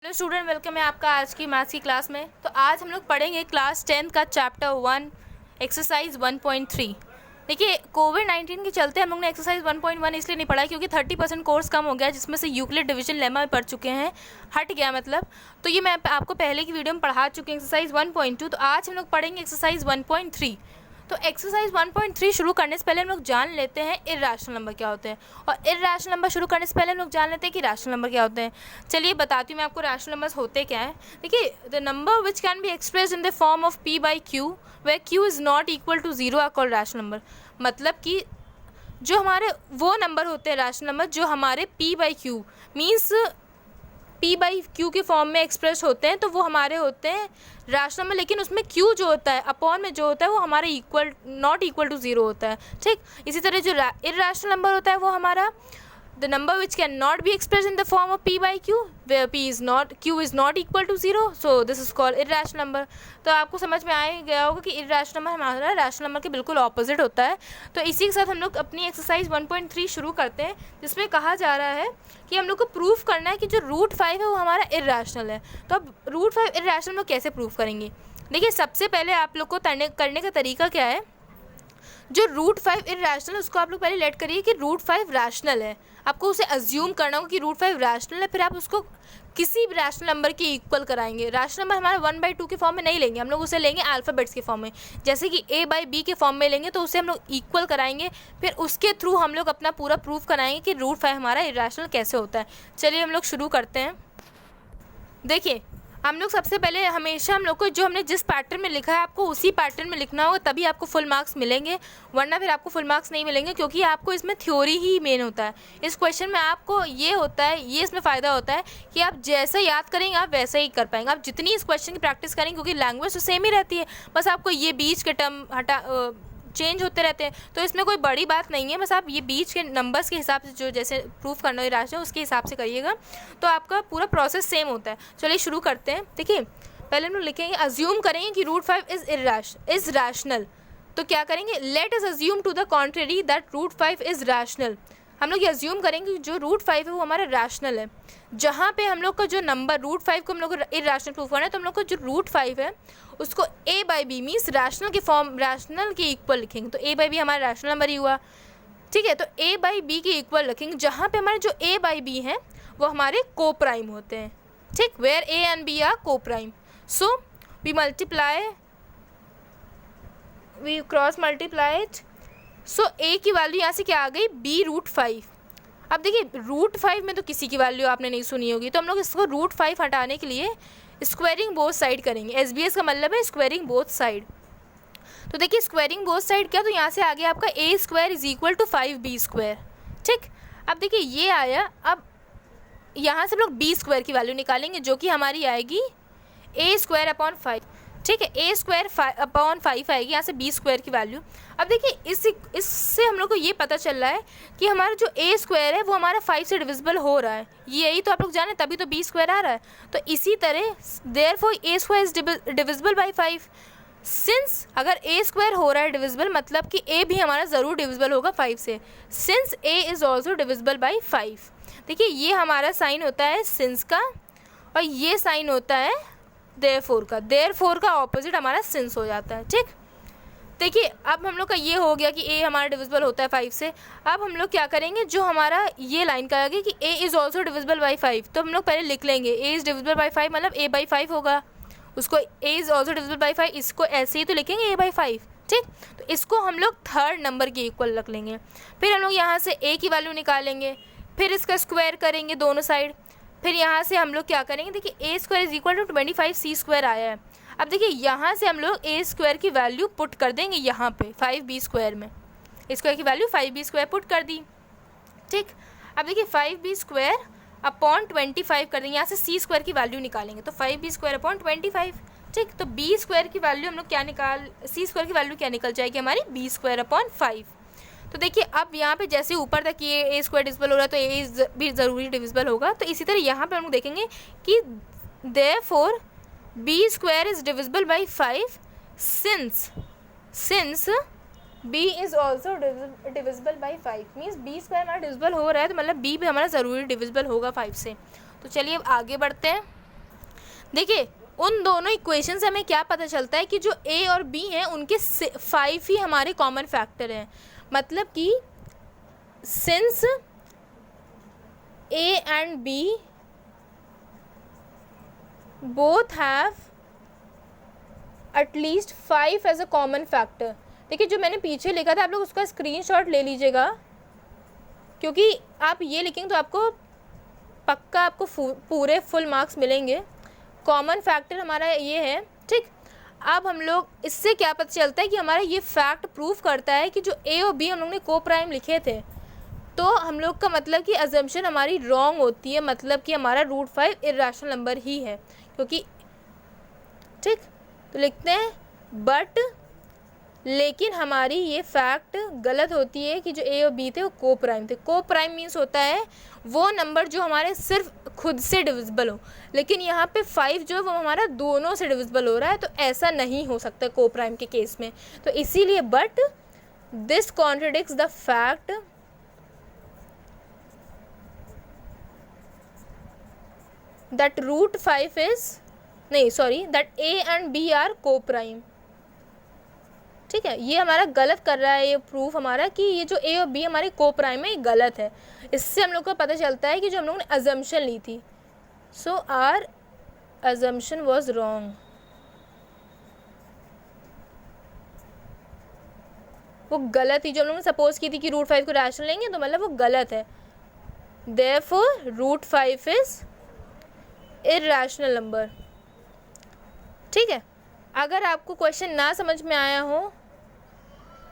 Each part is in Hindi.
हेलो स्टूडेंट, वेलकम है आपका आज की मैथ्स की क्लास में। तो आज हम लोग पढ़ेंगे क्लास 10 का चैप्टर 1 एक्सरसाइज 1.3। देखिए, कोविड-19 के चलते हम लोग ने एक्सरसाइज 1.1 इसलिए नहीं पढ़ा क्योंकि 30% कोर्स कम हो गया, जिसमें से यूक्लिड डिवीजन लेमा में पढ़ चुके हैं, हट गया मतलब। तो ये मैं आपको पहले की वीडियो में पढ़ा चुकी हूँ एक्सरसाइज 1.2। तो आज हम लोग पढ़ेंगे एक्सरसाइज 1.3। तो एक्सरसाइज 1.3 शुरू करने से पहले हम लोग जान लेते हैं इर्रेशनल नंबर क्या होते हैं, और इर्रेशनल नंबर शुरू करने से पहले हम लोग जान लेते हैं कि रैशनल नंबर क्या होते हैं। चलिए बताती हूँ मैं आपको रैशनल नंबर्स होते क्या है। देखिए, the number which can be expressed in the form of p by q where q is not equal to 0 are called rational number. मतलब कि जो हमारे वो नंबर होते हैं रैशनल नंबर जो हमारे p by Q means p by Q के फॉर्म में एक्सप्रेस होते हैं, तो वो हमारे होते हैं रैशनल नंबर। लेकिन उसमें q जो होता है अपॉन में जो होता है वो हमारे इक्वल नॉट इक्वल टू 0 होता है। ठीक, इसी तरह जो इर्रेशनल नंबर होता है वो हमारा the number which cannot be expressed in the form of p by q where q is not equal to 0, so this is called irrational number। तो आपको समझ में आ ही गया होगा कि irrational नंबर हमारा रैशनल नंबर के बिल्कुल ऑपोजिट होता है। तो इसी के साथ हम लोग अपनी एक्सरसाइज 1.3 शुरू करते हैं, जिसमें कहा जा रहा है कि हम लोग को प्रूफ करना है कि जो √5 है वो हमारा इर्रेशनल है। तो अब √5 इर्रेशनल में कैसे प्रूफ करेंगे। देखिए, सबसे पहले आप लोग को करने का तरीका क्या है। जो √5 इर्रेशनल उसको आप लोग पहले लेट करिए कि √5 रैशनल है। आपको उसे अज्यूम करना होगा कि √5 रैशनल है, फिर आप उसको किसी भी रैशनल नंबर के इक्वल कराएंगे। रैशनल नंबर हमारा 1/2 के फॉर्म में नहीं लेंगे, हम लोग उसे लेंगे अल्फ़ाबेट्स के फॉर्म में, जैसे कि a/b के फॉर्म में लेंगे, तो उसे हम लोग इक्वल कराएंगे। फिर उसके थ्रू हम लोग अपना पूरा प्रूफ कराएंगे कि √5 हमारा इर्रेशनल कैसे होता है। चलिए हम लोग शुरू करते हैं। देखिए, हम लोग सबसे पहले हमेशा हम लोग को जो हमने जिस पैटर्न में लिखा है आपको उसी पैटर्न में लिखना होगा, तभी आपको फुल मार्क्स मिलेंगे, वरना फिर आपको फुल मार्क्स नहीं मिलेंगे, क्योंकि आपको इसमें थ्योरी ही मेन होता है। इस क्वेश्चन में आपको ये होता है, ये इसमें फ़ायदा होता है कि आप जैसा याद करेंगे आप वैसा ही कर पाएंगे। आप जितनी इस क्वेश्चन की प्रैक्टिस करेंगे, क्योंकि लैंग्वेज तो सेम ही रहती है, बस आपको ये बीच के टर्म चेंज होते रहते हैं, तो इसमें कोई बड़ी बात नहीं है। बस आप ये बीच के नंबर्स के हिसाब से जो जैसे प्रूफ करना है राशि उसके हिसाब से करिएगा, तो आपका पूरा प्रोसेस सेम होता है। चलिए शुरू करते हैं। देखिए, पहले हम लोग लिखेंगे, अज्यूम करेंगे कि √5 इज़ रैशनल। तो क्या करेंगे, let us assume to the contrary that √5 is rational. हम लोग ये अज्यूम करेंगे कि जो √5 है वो हमारा रैशनल है। जहाँ पे हम लोग का जो नंबर √5 को हम लोग को इर्रेशनल प्रूफ करना है, तो हम लोग को जो √5 है उसको a/b मीन्स रैशनल के फॉर्म, रैशनल के इक्वल लिखेंगे। तो a/b हमारा रैशनल नंबर ही हुआ। ठीक है, तो a/b के इक्वल लिखेंगे, जहाँ पे हमारे जो a/b हैं वो हमारे को प्राइम होते हैं। ठीक, where a and b are को prime, so we cross multiply it. So a की वैल्यू यहाँ से क्या आ गई, b√5। अब देखिए, √5 में तो किसी की वैल्यू आपने नहीं सुनी होगी, तो हम लोग इसको √5 हटाने के लिए स्क्वायरिंग बोथ साइड करेंगे। SBS का मतलब है स्क्वायरिंग बोथ साइड। तो देखिए, स्क्वायरिंग बोथ साइड क्या, तो यहाँ से आ गया आपका a² is equal to 5b²। ठीक, अब देखिए ये आया। अब यहाँ से हम लोग b² की वैल्यू निकालेंगे, जो कि हमारी आएगी a² अपॉन 5। ठीक है, a² अपॉन 5 आएगी, यहाँ से b² की वैल्यू। अब देखिए, इससे हम लोग को ये पता चल रहा है कि हमारा जो a² है वो हमारा 5 से डिविजिबल हो रहा है। यही तो आप लोग जाने, तभी तो b² आ रहा है। तो इसी तरह therefore a² is divisible by 5। Since अगर a² हो रहा है डिविजिबल, मतलब कि a भी हमारा ज़रूर डिविजिबल होगा 5 से। Since a is also divisible by 5। देखिए, ये हमारा साइन होता है सिंस का, और ये साइन होता है देयरफॉर का। देयरफॉर का ऑपोजिट हमारा सिंस हो जाता है। ठीक, देखिए अब हम लोग का ये हो गया कि a हमारा डिविजिबल होता है 5 से। अब हम लोग क्या करेंगे, जो हमारा ये लाइन का आगे कि a is also divisible by 5, तो हम लोग पहले लिख लेंगे a इज़ डिविजिबल बाई 5, मतलब a/5 होगा। उसको a is also divisible by 5, इसको ऐसे ही तो लिखेंगे a/5। ठीक, तो इसको हम लोग थर्ड नंबर के इक्वल रख लेंगे। फिर हम लोग यहाँ से a की वैल्यू निकालेंगे, फिर इसका स्क्वायर करेंगे दोनों साइड। फिर यहाँ से हम लोग क्या करेंगे, देखिए a² is equal to 25c² आया है। अब देखिए, यहाँ से हम लोग a² की वैल्यू पुट कर देंगे यहाँ पे 5b² में। स्क्वायर की वैल्यू 5b² पुट कर दी। ठीक, अब देखिए 5b² अपॉन 25 कर देंगे, यहाँ से c² की वैल्यू निकालेंगे, तो 5b² अपॉन 25। ठीक, तो b² की वैल्यू हम लोग क्या c² की वैल्यू क्या निकल जाएगी हमारी, b² अपॉन 5। तो देखिए, अब यहाँ पे जैसे ऊपर तक ये a² डिविजिबल हो रहा है, तो a भी ज़रूरी डिविजिबल होगा। तो इसी तरह यहाँ पे हम लोग देखेंगे कि therefore b² is divisible by 5 since b is also divisible by 5। Means b² हमारा डिविजिबल हो रहा है, तो मतलब b भी हमारा ज़रूरी डिविजिबल होगा 5 से। तो चलिए अब आगे बढ़ते हैं। देखिए उन दोनों इक्वेशन से हमें क्या पता चलता है कि जो ए और बी हैं उनके 5 ही हमारे कॉमन फैक्टर हैं। मतलब कि since a and b both have at least 5 as a common factor. देखिए जो मैंने पीछे लिखा था आप लोग उसका स्क्रीनशॉट ले लीजिएगा, क्योंकि आप ये लिखेंगे तो आपको पक्का आपको पूरे फुल मार्क्स मिलेंगे। कॉमन फैक्टर हमारा ये है, ठीक। अब हम लोग इससे क्या पता चलता है कि हमारा ये फैक्ट प्रूफ करता है कि जो ए और बी हम लोग ने को प्राइम लिखे थे, तो हम लोग का मतलब कि अजम्पशन हमारी रॉन्ग होती है, मतलब कि हमारा √5 इर्रेशनल नंबर ही है, क्योंकि ठीक। तो लिखते हैं बट लेकिन हमारी ये फैक्ट गलत होती है कि जो ए और बी थे वो को प्राइम थे। को प्राइम मीन्स होता है वो नंबर जो हमारे सिर्फ खुद से डिविजिबल हो, लेकिन यहाँ पे 5 जो है वो हमारा दोनों से डिविजिबल हो रहा है, तो ऐसा नहीं हो सकता को प्राइम के केस में। तो इसीलिए but this contradicts the fact that √5 is that a and b are को प्राइम। ठीक है, ये हमारा गलत कर रहा है ये प्रूफ हमारा कि ये जो ए और बी हमारे को प्राइम है ये गलत है। इससे हम लोग को पता चलता है कि जो हम लोगों ने अजम्पशन ली थी, सो आर अजम्पशन वाज रॉन्ग, वो गलत थी। जो हम लोगों ने सपोज की थी कि √5 को रैशनल लेंगे तो मतलब वो गलत है। Therefore √5 is irrational number. ठीक है, अगर आपको क्वेश्चन ना समझ में आया हो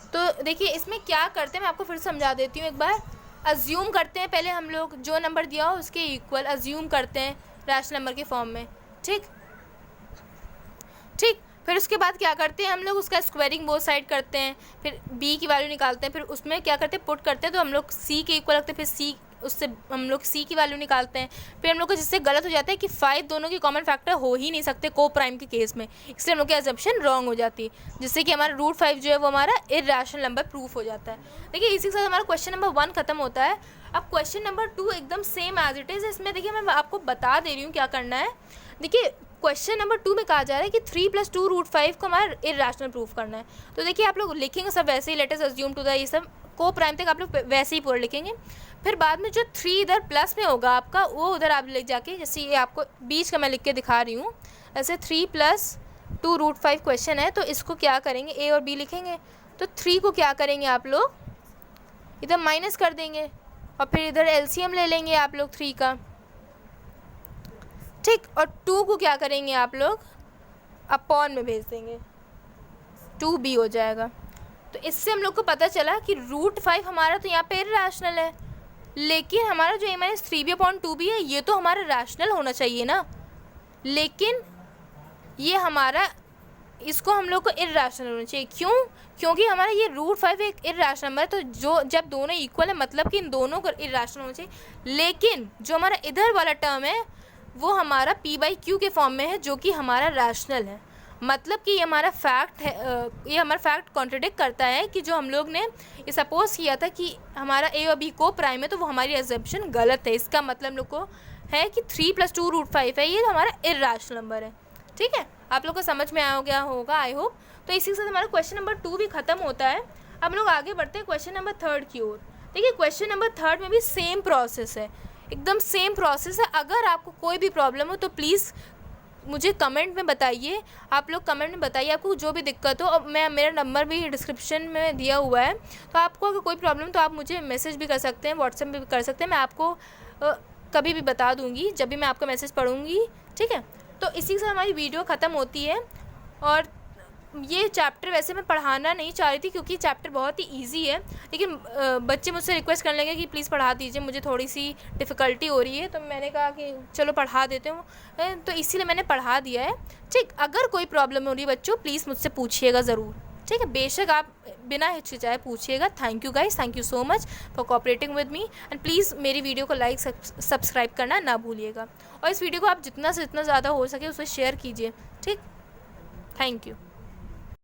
तो देखिए इसमें क्या करते हैं मैं आपको फिर समझा देती हूँ एक बार। अज्यूम करते हैं पहले हम लोग जो नंबर दिया हो उसके इक्वल अज्यूम करते हैं रैशनल नंबर के फॉर्म में, ठीक। फिर उसके बाद क्या करते हैं हम लोग उसका स्क्वायरिंग बोथ साइड करते हैं, फिर बी की वैल्यू निकालते हैं, फिर उसमें क्या करते हैं पुट करते हैं, तो हम लोग सी के इक्वल रखते हैं, फिर सी उससे हम लोग सी की वैल्यू निकालते हैं। फिर हम लोग को जिससे गलत हो जाता है कि 5 दोनों के कॉमन फैक्टर हो ही नहीं सकते को प्राइम के केस में, इसलिए हम लोग की अजम्पशन रॉन्ग हो जाती है, जिससे कि हमारा √5 जो है वो हमारा इर्रेशनल नंबर प्रूफ हो जाता है। देखिए इसी के साथ हमारा क्वेश्चन नंबर 1 खत्म होता है। अब क्वेश्चन नंबर 2 एकदम सेम एज इट इज़। इसमें देखिए मैं आपको बता दे रही हूँ क्या करना है। देखिए क्वेश्चन नंबर 2 में कहा जा रहा है कि 3 + 2 √5 को हमारा इर्रेशनल प्रूफ करना है। तो देखिए आप लोग लिखेंगे सब वैसे ही, let us assume to the, ये सब को प्राइम तक आप लोग वैसे ही पूरा लिखेंगे। फिर बाद में जो 3 इधर प्लस में होगा आपका वो उधर आप ले जाके, जैसे ये आपको बीच का मैं लिख के दिखा रही हूँ, ऐसे 3 + 2 √5 क्वेश्चन है, तो इसको क्या करेंगे ए और बी लिखेंगे। तो 3 को क्या करेंगे आप लोग इधर माइनस कर देंगे और फिर इधर एलसीएम ले लेंगे आप लोग 3 का, ठीक। और 2 को क्या करेंगे आप लोग अपॉन में भेज देंगे, 2b हो जाएगा। तो इससे हम लोग को पता चला कि √5 हमारा तो यहाँ पे इर्रेशनल है, लेकिन हमारा जो a - 3b/2b है ये तो हमारा रैशनल होना चाहिए ना, लेकिन ये हमारा इसको हम लोग को इर्रेशनल होना चाहिए। क्यों? क्योंकि हमारा ये √5 एक इर्रेशनल नंबर है, तो जो जब दोनों इक्वल है मतलब कि इन दोनों को इर्रेशनल होना चाहिए। लेकिन जो हमारा इधर वाला टर्म है वो हमारा p/q के फॉर्म में है, जो कि हमारा रैशनल है। मतलब कि ये हमारा फैक्ट है, ये हमारा फैक्ट कॉन्ट्रडिक्ट करता है कि जो हम लोग ने ये सपोज किया था कि हमारा ए और बी को प्राइम है, तो वो हमारी अजम्पशन गलत है। इसका मतलब हम लोग को है कि 3 + 2 √5 है, ये हमारा इर्रेशनल नंबर है। ठीक है, आप लोग को समझ में आ गया होगा आई होप। तो इसी के साथ हमारा क्वेश्चन नंबर 2 भी खत्म होता है। अब हम लोग आगे बढ़ते हैं क्वेश्चन नंबर 3 की ओर। देखिए क्वेश्चन नंबर 3 में भी सेम प्रोसेस है, एकदम सेम प्रोसेस है। अगर आपको कोई भी प्रॉब्लम हो तो प्लीज़ मुझे कमेंट में बताइए, आप लोग कमेंट में बताइए आपको जो भी दिक्कत हो। और मेरा नंबर भी डिस्क्रिप्शन में दिया हुआ है, तो आपको अगर कोई प्रॉब्लम तो आप मुझे मैसेज भी कर सकते हैं, व्हाट्सएप भी कर सकते हैं, मैं आपको कभी भी बता दूंगी जब भी मैं आपका मैसेज पढ़ूंगी। ठीक है, तो इसी के साथ हमारी वीडियो ख़त्म होती है। और ये चैप्टर वैसे मैं पढ़ाना नहीं चाह रही थी क्योंकि चैप्टर बहुत ही इजी है, लेकिन बच्चे मुझसे रिक्वेस्ट करने लगे कि प्लीज़ पढ़ा दीजिए, मुझे थोड़ी सी डिफ़िकल्टी हो रही है, तो मैंने कहा कि चलो पढ़ा देते हूँ, तो इसीलिए मैंने पढ़ा दिया है। ठीक, अगर कोई प्रॉब्लम हो रही है बच्चों प्लीज़ मुझसे पूछिएगा ज़रूर। ठीक है, बेशक आप बिना हिचकिचाए पूछिएगा। Thank you guys, thank you so much for cooperating with me, and please मेरी वीडियो को लाइक सब्सक्राइब करना ना भूलिएगा, और इस वीडियो को आप जितना से जितना ज़्यादा हो सके उसे शेयर कीजिए। ठीक, थैंक यू।